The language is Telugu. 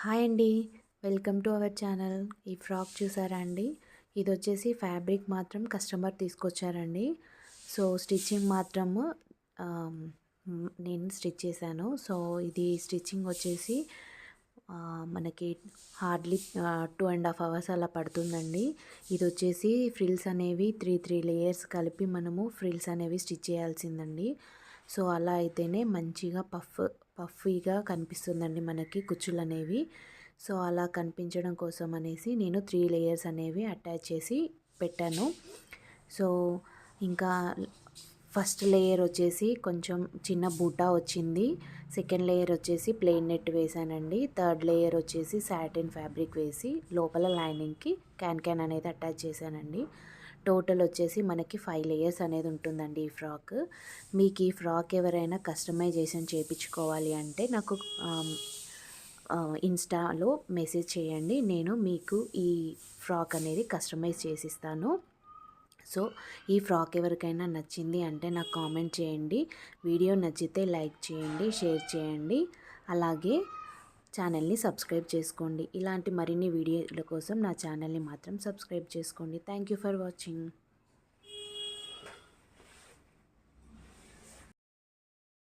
హాయ్ అండి. Welcome to our channel. ఈ ఫ్రాక్ చూసారా అండి? ఇది వచ్చేసి ఫ్యాబ్రిక్ మాత్రం కస్టమర్ తీసుకొచ్చారండి. సో స్టిచ్చింగ్ మాత్రము నేను స్టిచ్ చేశాను. సో ఇది స్టిచ్చింగ్ వచ్చేసి మనకి హార్డ్లీ 2.5 అవర్స్ అలా పడుతుందండి. ఇది వచ్చేసి ఫ్రిల్స్ అనేవి త్రీ లేయర్స్ కలిపి మనము ఫ్రిల్స్ అనేవి స్టిచ్ చేయాల్సిందండి. సో అలా అయితేనే మంచిగా పఫీగా కనిపిస్తుందండి మనకి కుచ్చులు అనేవి. సో అలా కనిపించడం కోసం అనేసి నేను 3 లేయర్స్ అనేవి అటాచ్ చేసి పెట్టాను. సో ఇంకా ఫస్ట్ లేయర్ వచ్చేసి కొంచెం చిన్న బూటా వచ్చింది. సెకండ్ లేయర్ వచ్చేసి ప్లెయిన్ నెట్ వేసానండి. థర్డ్ లేయర్ వచ్చేసి సాటిన్ ఫ్యాబ్రిక్ వేసి లోపల లైనింగ్కి క్యాన్ అనేది అటాచ్ చేశానండి. టోటల్ వచ్చేసి మనకి 5 లేయర్స్ అనేది ఉంటుందండి ఈ ఫ్రాక్. మీకు ఈ ఫ్రాక్ ఎవరైనా కస్టమైజేషన్ చేయించుకోవాలి అంటే నాకు ఇన్స్టాలో మెసేజ్ చేయండి. నేను మీకు ఈ ఫ్రాక్ అనేది కస్టమైజ్ చేసిస్తాను. సో ఈ ఫ్రాక్ ఎవరికైనా నచ్చింది అంటే నాకు కామెంట్ చేయండి. వీడియో నచ్చితే లైక్ చేయండి, షేర్ చేయండి. అలాగే ఛానల్ని సబ్స్క్రైబ్ చేసుకోండి. ఇలాంటి మరిన్ని వీడియోల కోసం నా ఛానల్ని మాత్రం సబ్స్క్రైబ్ చేసుకోండి. Thank you for watching.